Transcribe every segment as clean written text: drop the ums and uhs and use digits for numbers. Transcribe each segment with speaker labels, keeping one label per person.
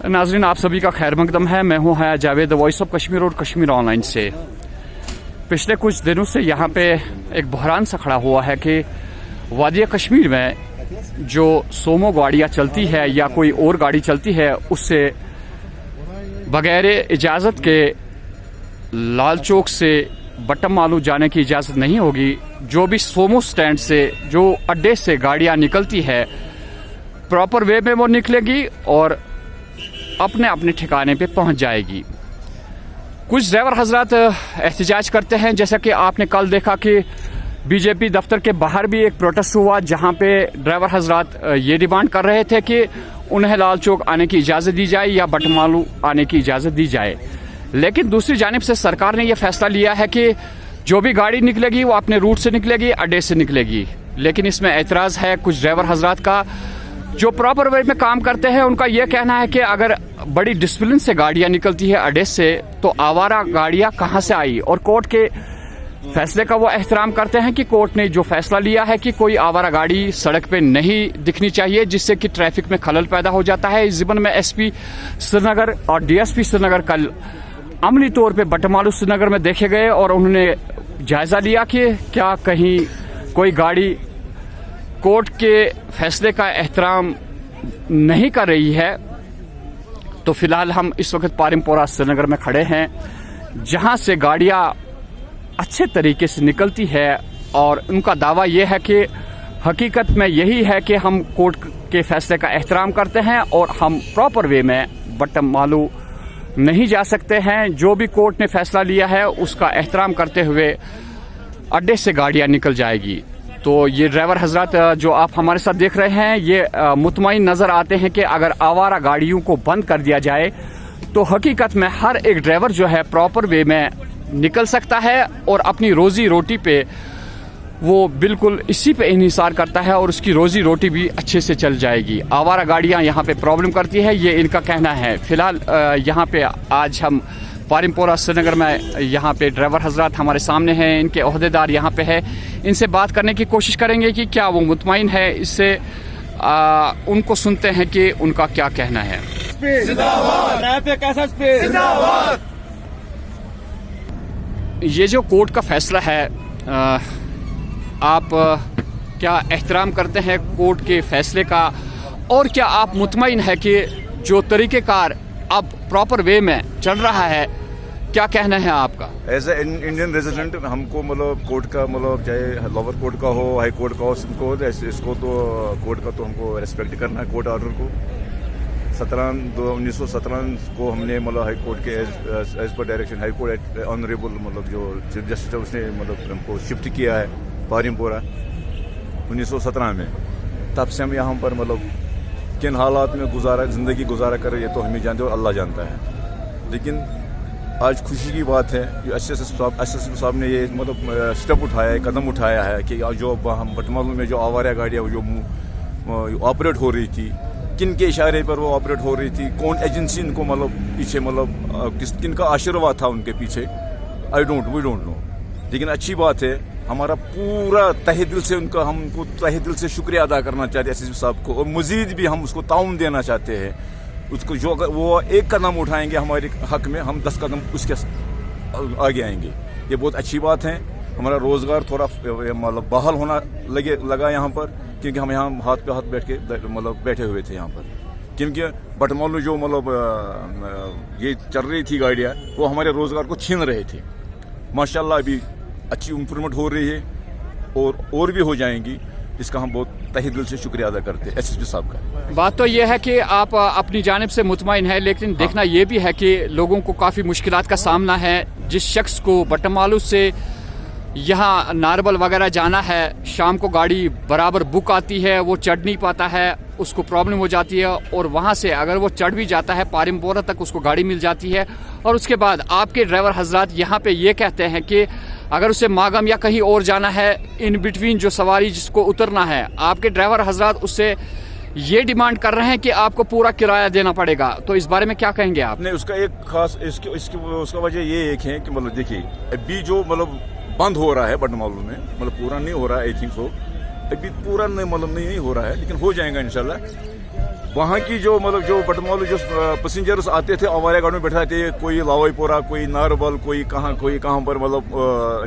Speaker 1: नाज़रीन, आप सभी का खैर मकदम है। मैं हूं हया जावेद, वॉइस ऑफ कश्मीर और कश्मीर ऑनलाइन से। पिछले कुछ दिनों से यहाँ पे एक बहरान सा खड़ा हुआ है कि वादिया कश्मीर में जो सोमो गाड़ियाँ चलती है या कोई और गाड़ी चलती है, उससे बगैर इजाज़त के लाल चौक से बटम मालू जाने की इजाज़त नहीं होगी। जो भी सोमो स्टैंड से, जो अड्डे से गाड़ियाँ निकलती है, प्रॉपर वे में वो निकलेगी और अपने अपने ठिकाने पे पहुंच जाएगी। कुछ ड्राइवर हजरात एहतजाज करते हैं, जैसा कि आपने कल देखा कि बीजेपी दफ्तर के बाहर भी एक प्रोटेस्ट हुआ, जहां पे ड्राइवर हजरात ये डिमांड कर रहे थे कि उन्हें लाल चौक आने की इजाज़त दी जाए या बटमालू आने की इजाज़त दी जाए। लेकिन दूसरी जानिब से सरकार ने यह फैसला लिया है कि जो भी गाड़ी निकलेगी वो अपने रूट से निकलेगी, अड्डे से निकलेगी। लेकिन इसमें एतराज़ है कुछ ड्राइवर हजरात का जो प्रॉपर वे में काम करते हैं। उनका यह कहना है कि अगर बड़ी डिसिप्लिन से गाड़ियां निकलती है अड्डे से, तो आवारा गाड़ियां कहां से आई। और कोर्ट के फैसले का वो एहतराम करते हैं कि कोर्ट ने जो फैसला लिया है कि कोई आवारा गाड़ी सड़क पे नहीं दिखनी चाहिए, जिससे कि ट्रैफिक में खलल पैदा हो जाता है। इस ज़िम्न में एसपी श्रीनगर और डीएसपी श्रीनगर कल अमली तौर पे बटमालू श्रीनगर में देखे गए और उन्होंने जायजा लिया कि क्या कहीं कोई गाड़ी कोर्ट के फैसले का एहतराम नहीं कर रही है। तो फिलहाल हम इस वक्त पारिमपोरा श्रीनगर में खड़े हैं, जहां से गाड़ियां अच्छे तरीके से निकलती है और उनका दावा यह है कि हकीकत में यही है कि हम कोर्ट के फैसले का एहतराम करते हैं और हम प्रॉपर वे में बटम मालू नहीं जा सकते हैं। जो भी कोर्ट ने फैसला लिया है उसका एहतराम करते हुए अड्डे से गाड़ियां निकल जाएगी। तो ये ड्राइवर हजरात जो आप हमारे साथ देख रहे हैं, ये मुतमईन नज़र आते हैं कि अगर आवारा गाड़ियों को बंद कर दिया जाए तो हकीकत में हर एक ड्राइवर जो है प्रॉपर वे में निकल सकता है और अपनी रोज़ी रोटी पे वो बिल्कुल इसी पे इन्हिसार करता है और उसकी रोज़ी रोटी भी अच्छे से चल जाएगी। आवारा गाड़ियां यहाँ पे प्रॉब्लम करती है, ये इनका कहना है। फिलहाल यहाँ पे आज हम पारिमपोरा श्रीनगर में यहाँ पे ड्राइवर हजरात हमारे सामने हैं, इनके ओहदेदार यहाँ पे है। इनसे बात करने की कोशिश करेंगे कि क्या वो मुतमईन है इससे। उनको सुनते हैं कि उनका क्या कहना है। ये जो कोर्ट का फैसला है, आप क्या एहतराम करते हैं कोर्ट के फैसले का, और क्या आप मुतमईन है कि जो तरीक़ेकार अब प्रॉपर वे में चल रहा है, क्या कहना है आपका?
Speaker 2: एज ए इंडियन रेजिडेंट हमको मतलब कोर्ट का मतलब चाहे लोअर कोर्ट का हो, हाई कोर्ट का हो, इसको तो कोर्ट का तो हमको रेस्पेक्ट करना है। कोर्ट ऑर्डर को 1917 को हमने मतलब हाई कोर्ट के एज पर डायरेक्शन हाई कोर्ट ऑनरेबल मतलब जो चीफ जस्टिस है उसने मतलब हमको शिफ्ट किया है पारिमपोरा 1917 में। तब से हम यहाँ पर मतलब किन हालात में ज़िंदगी गुजारा कर रहे हैं तो हमें जानते और अल्लाह जानता है। लेकिन आज खुशी की बात है कि एसएसपी साहब ने ये मतलब स्टेप उठाया है, कदम उठाया है कि जो हम बटमालू में जो आवारा गाड़ियाँ जो ऑपरेट हो रही थी, किन के इशारे पर वो ऑपरेट हो रही थी, कौन एजेंसी इनको मतलब पीछे मतलब किन का आशीर्वाद था उनके पीछे, वी डोंट नो। लेकिन अच्छी बात है, हमारा पूरा तहे दिल से हमको तहे दिल से शुक्रिया अदा करना चाहते हैं एसएसपी साहब को, और मजीद भी हम उसको ताउन देना चाहते हैं। उसको जो अगर वो एक कदम उठाएंगे हमारे हक में, हम 10 कदम उसके आगे आएंगे। ये बहुत अच्छी बात है। हमारा रोज़गार थोड़ा मतलब बहाल होना लगा यहाँ पर, क्योंकि हम यहाँ हाथ पे हाथ बैठ के मतलब बैठे हुए थे यहाँ पर, क्योंकि बटमालू जो मतलब ये चल रही थी गाड़ियाँ, वो हमारे रोज़गार को छीन रहे थे। माशाल्लाह अभी अच्छी इम्प्रूवमेंट हो रही है और भी हो जाएंगी। इसका हम बहुत तहे दिल से शुक्रिया अदा करते हैं एसएसपी साहब का।
Speaker 1: बात तो यह है कि आप अपनी जानिब से मुतमईन है, लेकिन देखना यह भी है कि लोगों को काफ़ी मुश्किलात का सामना है। जिस शख्स को बटमालू से यहाँ नारबल वगैरह जाना है, शाम को गाड़ी बराबर बुक आती है, वो चढ़ नहीं पाता है, उसको प्रॉब्लम हो जाती है। और वहाँ से अगर वो चढ़ भी जाता है पारिमपोरा तक उसको गाड़ी मिल जाती है। और उसके बाद आपके ड्राइवर हजरात यहाँ पे ये कहते हैं कि अगर उसे मागम या कहीं और जाना है, इन बिटवीन जो सवारी जिसको उतरना है, आपके ड्राइवर हजरात उससे ये डिमांड कर रहे हैं कि आपको पूरा किराया देना पड़ेगा। तो इस बारे में क्या कहेंगे आप?
Speaker 2: नहीं, उसका एक खास उसका वजह ये एक है कि मतलब देखिए अभी जो मतलब बंद हो रहा है बटमालू में, मतलब पूरा नहीं हो रहा है, आई थिंक सो अभी पूरा नहीं मतलब नहीं हो रहा है, लेकिन हो जाएगा इंशाल्लाह। वहाँ की जो मतलब जो बटमालू जो पैसेंजर्स आते थे आवारा गाड़ियों में बैठाते थे, कोई लावाईपोरा, कोई नारबल, कोई कहाँ पर मतलब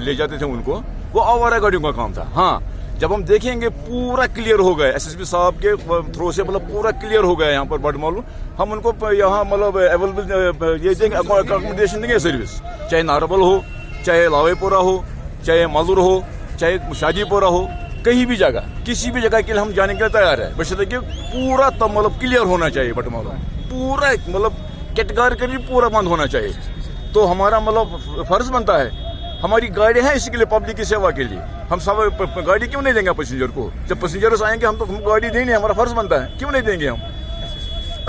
Speaker 2: ले जाते थे उनको, वो आवारा गाड़ियों का काम था। हाँ, जब हम देखेंगे पूरा क्लियर हो गया एसएसपी साहब के थ्रू से, मतलब पूरा क्लियर हो गया यहाँ पर बटमालू, हम उनको यहाँ मतलब अवेलेबल ये देंगे, अकोमोडेशन देंगे सर्विस, चाहे नारबल हो, चाहे लावाईपोरा हो, चाहे मालूर हो, चाहे शाजीपोरा हो, कहीं भी जगह किसी भी जगह के लिए हम जाने के लिए तैयार है, बस देखिए पूरा तब मतलब क्लियर होना चाहिए बटमालू, पूरा मतलब कैटेगोरिकली पूरा बंद होना चाहिए। तो हमारा मतलब फर्ज बनता है, हमारी गाड़ी है इसी के लिए, पब्लिक की सेवा के लिए, हम सब गाड़ी क्यों नहीं देंगे पैसेंजर को? जब पैसेंजर्स आएंगे हम गाड़ी देंगे, हमारा फर्ज बनता है, क्यों नहीं देंगे हम?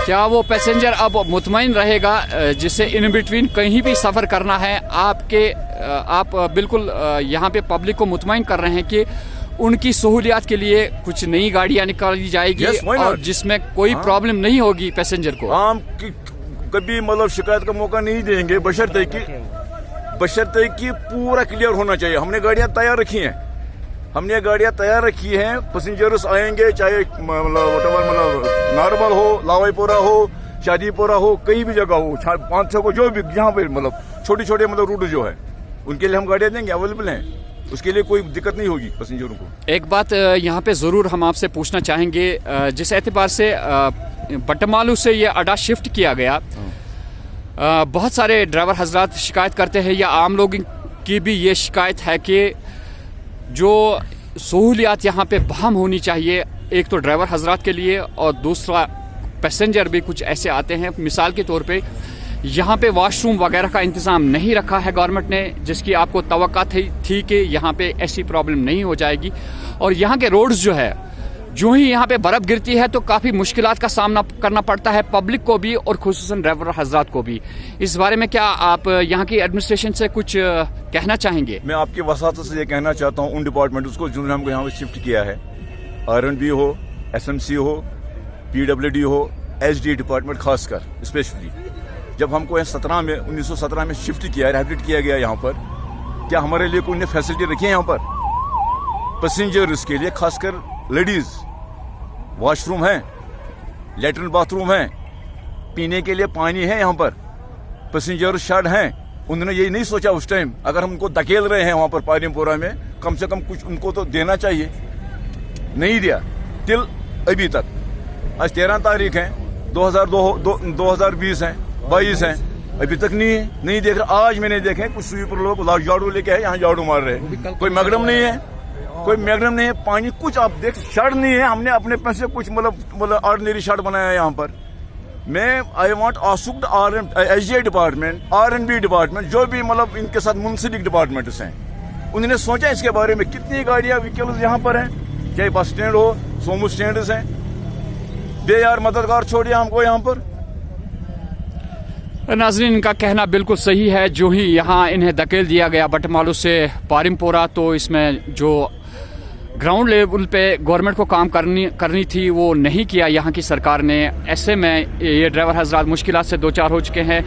Speaker 1: क्या वो पैसेंजर अब मुतमईन रहेगा जिसे इन बिटवीन कहीं भी सफ़र करना है? आप बिल्कुल यहाँ पे पब्लिक को मुतमईन कर रहे हैं कि उनकी सहूलियात के लिए कुछ नई गाड़ियाँ निकाली जाएगी और जिसमें कोई प्रॉब्लम नहीं होगी पैसेंजर को।
Speaker 2: हम कभी मतलब शिकायत का मौका नहीं देंगे, बशर्ते कि पूरा क्लियर होना चाहिए। हमने गाड़ियाँ तैयार रखी हैं, पैसेंजर्स आएंगे, चाहे मतलब नारबल हो, लावाईपोरा हो, शादीपोरा हो, कहीं भी जगह हो, 500 को जो भी जहाँ पे मतलब छोटे छोटे मतलब रूट जो है उनके लिए हम गाड़ियाँ देंगे, अवेलेबल हैं, उसके लिए कोई दिक्कत नहीं होगी पैसेंजरों को।
Speaker 1: एक बात यहाँ पे ज़रूर हम आपसे पूछना चाहेंगे, जिस एतबार से बटमालू से ये अड्डा शिफ्ट किया गया, बहुत सारे ड्राइवर हजरात शिकायत करते हैं या आम लोगों की भी ये शिकायत है कि जो सहूलियात यहाँ पे बहाल होनी चाहिए, एक तो ड्राइवर हजरात के लिए और दूसरा पैसेंजर भी कुछ ऐसे आते हैं, मिसाल के तौर पे यहाँ पे वॉशरूम वगैरह का इंतज़ाम नहीं रखा है गवर्नमेंट ने, जिसकी आपको तवक्का थी कि यहाँ पे ऐसी प्रॉब्लम नहीं हो जाएगी। और यहाँ के रोड्स जो है, जो ही यहाँ पे बर्फ़ गिरती है तो काफ़ी मुश्किलात का सामना करना पड़ता है पब्लिक को भी और खुसूसन ड्राइवर हजरात को भी। इस बारे में क्या आप यहाँ की एडमिनिस्ट्रेशन से कुछ कहना चाहेंगे?
Speaker 2: मैं आपकी वसात से ये कहना चाहता हूँ, उन डिपार्टमेंट उसको जिन्होंने हमको यहाँ पे शिफ्ट किया है, R&B हो, SMC हो, PWD हो, SD डिपार्टमेंट खासकर स्पेशली, जब हमको 1917 में शिफ्ट किया, रिहैबिलिट किया गया यहाँ पर, क्या हमारे लिए कोई फैसिलिटी रखी है यहाँ पर पैसेंजर्स के लिए, खासकर लेडीज? वॉशरूम है, लेटरिन बाथरूम है, पीने के लिए पानी है, यहाँ पर पैसेंजर शेड हैं। उन्होंने यही नहीं सोचा उस टाइम, अगर हम उनको धकेल रहे हैं वहाँ पर पारिमपोरा में, कम से कम कुछ उनको तो देना चाहिए, नहीं दिया टिल अभी तक। आज 13 तारीख है, 2020 है, 22 है, अभी तक नहीं देख रहा। आज मैंने देखे कुछ स्वीपर लोग झाड़ू लेके है, यहाँ झाड़ू मार रहे हैं, कोई मैगडम नहीं है, पानी कुछ आप देख, शर्ट नहीं है। हमने अपने पैसे कुछ मतलब ऑर्डिनरी शर्ट बनाया है यहाँ पर। मैं I want asked SGI department, R&B department, जो भी मतलब इनके साथ मुंसलिक डिपार्टमेंट्स हैं, उन्होंने सोचा इसके बारे में, कितनी गाड़ियाँ व्हीकल्स यहाँ पर हैं, चाहे बस स्टैंड हो, सोमू स्टैंड्स हैं, दे यार मददगार छोड़िए हमको यहाँ पर।
Speaker 1: नाज़रीन, इनका कहना बिल्कुल सही है। जो ही यहाँ इन्हें धकेल दिया गया बटमालू से पारिमपोरा, तो इसमें जो ग्राउंड लेवल पे गवर्नमेंट को काम करनी थी वो नहीं किया यहाँ की सरकार ने। ऐसे में ये ड्राइवर हजरात मुश्किलात से दो चार हो चुके हैं।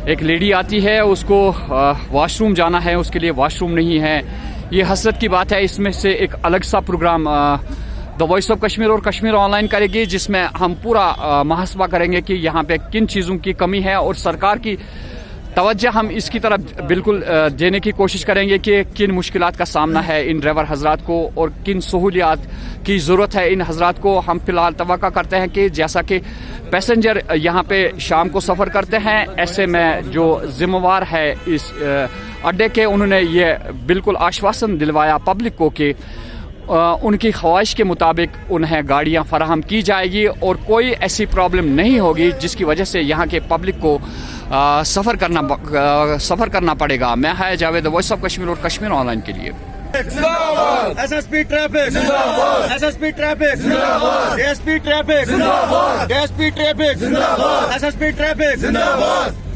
Speaker 1: एक लेडी आती है, उसको वॉशरूम जाना है, उसके लिए वॉशरूम नहीं है। ये हसरत की बात है। इसमें से एक अलग सा programme the voice of Kashmir और कश्मीर ऑनलाइन करेगी, जिसमें हम पूरा मुहासबा करेंगे कि यहाँ पे किन चीज़ों की कमी है और सरकार की तवज्जो हम इसकी तरफ बिल्कुल देने की कोशिश करेंगे कि किन मुश्किलात का सामना है इन ड्राइवर हजरात को और किन सहूलियात की ज़रूरत है इन हजरात को। हम फिलहाल तवक्का करते हैं कि जैसा कि पैसेंजर यहाँ पे शाम को सफ़र करते हैं, ऐसे में जो जिम्मेवार है इस अड्डे के, उन्होंने ये बिल्कुल आश्वासन दिलवाया पब्लिक को कि उनकी ख्वाहिश के मुताबिक उन्हें गाड़ियां फराहम की जाएगी और कोई ऐसी प्रॉब्लम नहीं होगी जिसकी वजह से यहाँ के पब्लिक को सफ़र करना पड़ेगा। मैं है जावेद, वॉइस ऑफ कश्मीर और कश्मीर ऑनलाइन के लिए।
Speaker 3: SSP ट्रैफिक जिंदाबाद, SSP ट्रैफिक जिंदाबाद, DSP ट्रैफिक जिंदाबाद, DSP ट्रैफिक जिंदाबाद, SSP ट्रैफिक जिंदाबाद।